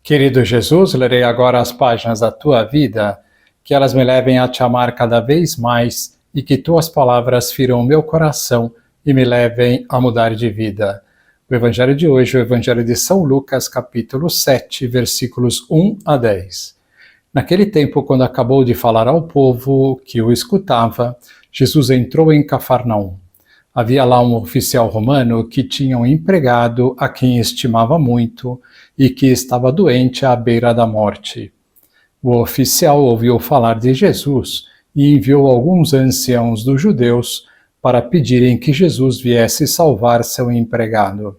Querido Jesus, lerei agora as páginas da tua vida, que elas me levem a te amar cada vez mais e que tuas palavras firam o meu coração e me levem a mudar de vida. O evangelho de hoje é o evangelho de São Lucas, capítulo 7, versículos 1 a 10. Naquele tempo, quando acabou de falar ao povo que o escutava, Jesus entrou em Cafarnaum. Havia lá um oficial romano que tinha um empregado a quem estimava muito e que estava doente à beira da morte. O oficial ouviu falar de Jesus e enviou alguns anciãos dos judeus para pedirem que Jesus viesse salvar seu empregado.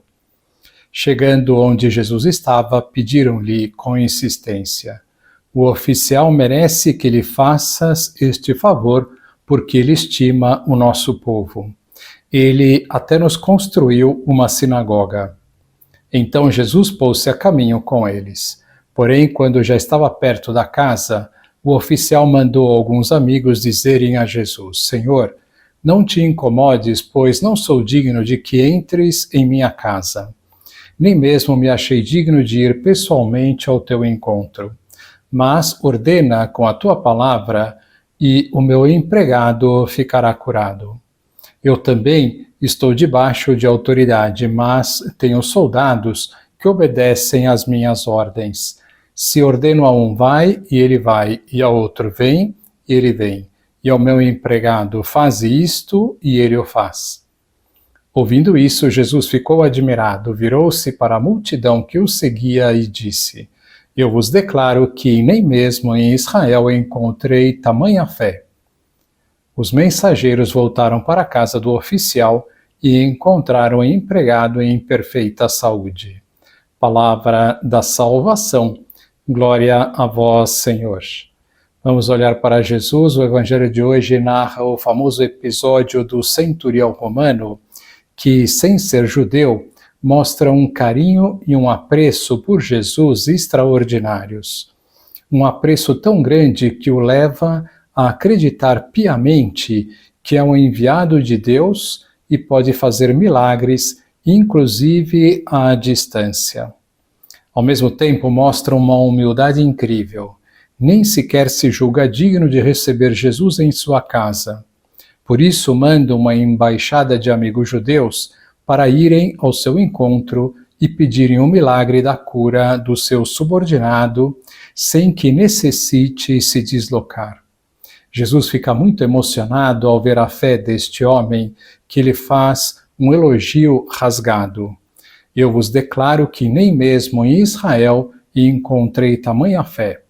Chegando onde Jesus estava, pediram-lhe com insistência: "O oficial merece que lhe faças este favor, porque ele estima o nosso povo. Ele até nos construiu uma sinagoga." Então Jesus pôs-se a caminho com eles. Porém, quando já estava perto da casa, o oficial mandou alguns amigos dizerem a Jesus: "Senhor, não te incomodes, pois não sou digno de que entres em minha casa. Nem mesmo me achei digno de ir pessoalmente ao teu encontro. Mas ordena com a tua palavra e o meu empregado ficará curado. Eu também estou debaixo de autoridade, mas tenho soldados que obedecem às minhas ordens. Se ordeno a um vai, e ele vai, e a outro vem, e ele vem. E ao meu empregado faz isto, e ele o faz." Ouvindo isso, Jesus ficou admirado, virou-se para a multidão que o seguia e disse: "Eu vos declaro que nem mesmo em Israel encontrei tamanha fé." Os mensageiros voltaram para a casa do oficial e encontraram o empregado em perfeita saúde. Palavra da salvação. Glória a vós, Senhor. Vamos olhar para Jesus. O evangelho de hoje narra o famoso episódio do centurião romano, que, sem ser judeu, mostra um carinho e um apreço por Jesus extraordinários. Um apreço tão grande que o leva a acreditar piamente que é um enviado de Deus e pode fazer milagres, inclusive à distância. Ao mesmo tempo, mostra uma humildade incrível. Nem sequer se julga digno de receber Jesus em sua casa. Por isso, manda uma embaixada de amigos judeus para irem ao seu encontro e pedirem o milagre da cura do seu subordinado, sem que necessite se deslocar. Jesus fica muito emocionado ao ver a fé deste homem, que lhe faz um elogio rasgado. "Eu vos declaro que nem mesmo em Israel encontrei tamanha fé."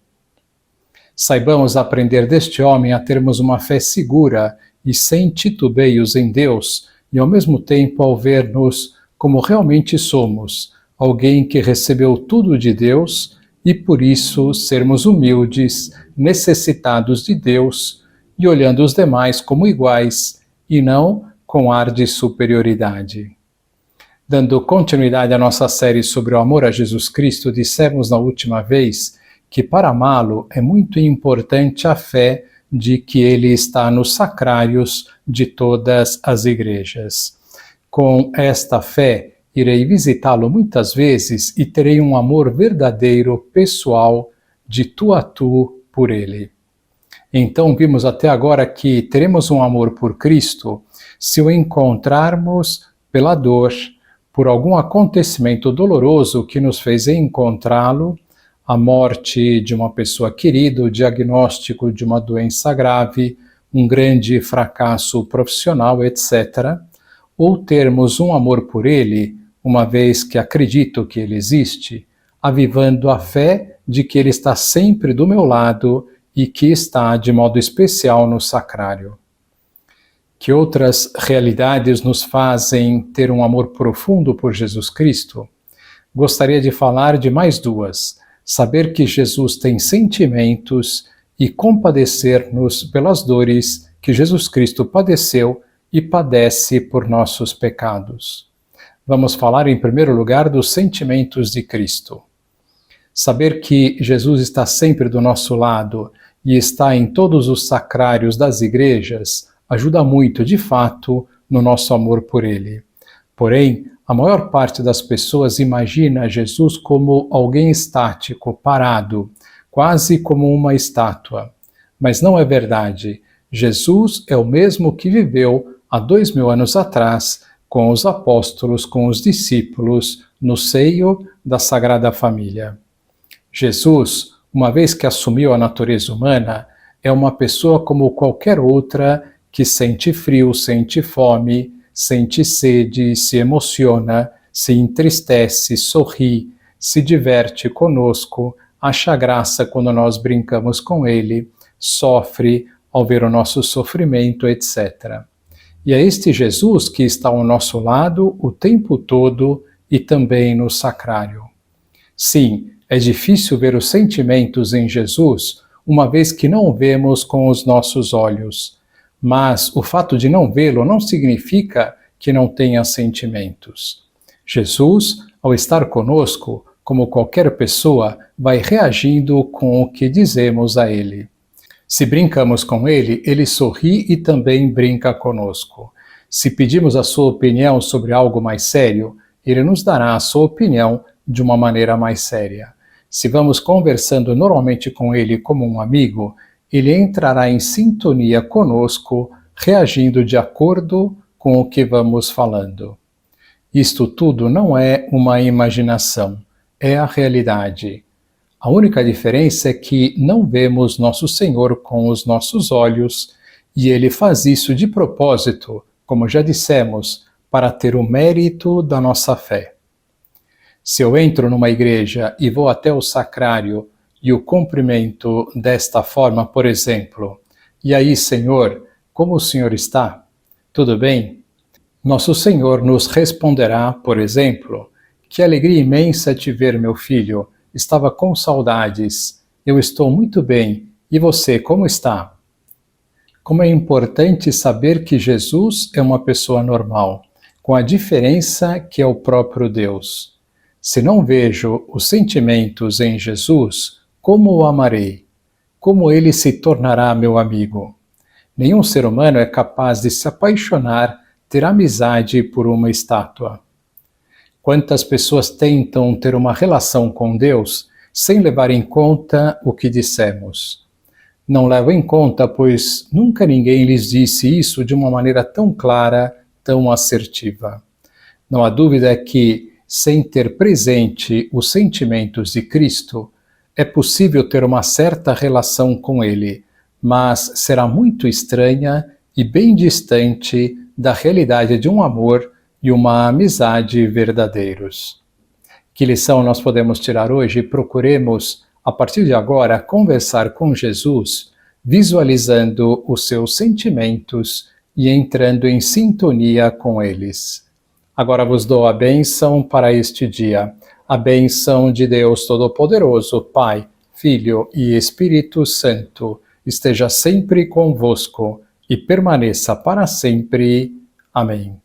Saibamos aprender deste homem a termos uma fé segura e sem titubeios em Deus, e ao mesmo tempo ao ver-nos como realmente somos, alguém que recebeu tudo de Deus, e por isso sermos humildes, necessitados de Deus, e olhando os demais como iguais, e não com ar de superioridade. Dando continuidade à nossa série sobre o amor a Jesus Cristo, dissemos na última vez que para amá-lo é muito importante a fé de que ele está nos sacrários de todas as igrejas. Com esta fé, irei visitá-lo muitas vezes e terei um amor verdadeiro, pessoal, de tu a tu por ele. Então, vimos até agora que teremos um amor por Cristo se o encontrarmos pela dor, por algum acontecimento doloroso que nos fez encontrá-lo, a morte de uma pessoa querida, o diagnóstico de uma doença grave, um grande fracasso profissional, etc., ou termos um amor por ele, uma vez que acredito que ele existe, avivando a fé de que ele está sempre do meu lado e que está de modo especial no sacrário. Que outras realidades nos fazem ter um amor profundo por Jesus Cristo? Gostaria de falar de mais duas: saber que Jesus tem sentimentos e compadecer-nos pelas dores que Jesus Cristo padeceu e padece por nossos pecados. Vamos falar em primeiro lugar dos sentimentos de Cristo. Saber que Jesus está sempre do nosso lado e está em todos os sacrários das igrejas ajuda muito, de fato, no nosso amor por ele. Porém, A maior parte das pessoas imagina Jesus como alguém estático, parado, quase como uma estátua. Mas não é verdade. Jesus é o mesmo que viveu há 2000 anos atrás, com os apóstolos, com os discípulos, no seio da Sagrada Família. Jesus, uma vez que assumiu a natureza humana, é uma pessoa como qualquer outra que sente frio, sente fome, sente sede, se emociona, se entristece, sorri, se diverte conosco, acha graça quando nós brincamos com ele, sofre ao ver o nosso sofrimento, etc. E é este Jesus que está ao nosso lado o tempo todo e também no sacrário. Sim, é difícil ver os sentimentos em Jesus, uma vez que não o vemos com os nossos olhos. Mas o fato de não vê-lo não significa que não tenha sentimentos. Jesus, ao estar conosco, como qualquer pessoa, vai reagindo com o que dizemos a ele. Se brincamos com ele, ele sorri e também brinca conosco. Se pedimos a sua opinião sobre algo mais sério, ele nos dará a sua opinião de uma maneira mais séria. Se vamos conversando normalmente com ele como um amigo, ele entrará em sintonia conosco, reagindo de acordo com o que vamos falando. Isto tudo não é uma imaginação, é a realidade. A única diferença é que não vemos nosso Senhor com os nossos olhos, e ele faz isso de propósito, como já dissemos, para ter o mérito da nossa fé. Se eu entro numa igreja e vou até o sacrário e o cumprimento desta forma, por exemplo, "E aí, Senhor, como o Senhor está? Tudo bem?" Nosso Senhor nos responderá, por exemplo, "Que alegria imensa te ver, meu filho. Estava com saudades. Eu estou muito bem. E você, como está?" Como é importante saber que Jesus é uma pessoa normal, com a diferença que é o próprio Deus. Se não vejo os sentimentos em Jesus, como o amarei? Como ele se tornará meu amigo? Nenhum ser humano é capaz de se apaixonar, ter amizade por uma estátua. Quantas pessoas tentam ter uma relação com Deus sem levar em conta o que dissemos? Não levam em conta, pois nunca ninguém lhes disse isso de uma maneira tão clara, tão assertiva. Não há dúvida que, sem ter presente os sentimentos de Cristo, é possível ter uma certa relação com Ele, mas será muito estranha e bem distante da realidade de um amor e uma amizade verdadeiros. Que lição nós podemos tirar hoje? Procuremos, a partir de agora, conversar com Jesus, visualizando os seus sentimentos e entrando em sintonia com eles. Agora vos dou a bênção para este dia. A bênção de Deus Todo-Poderoso, Pai, Filho e Espírito Santo, esteja sempre convosco e permaneça para sempre. Amém.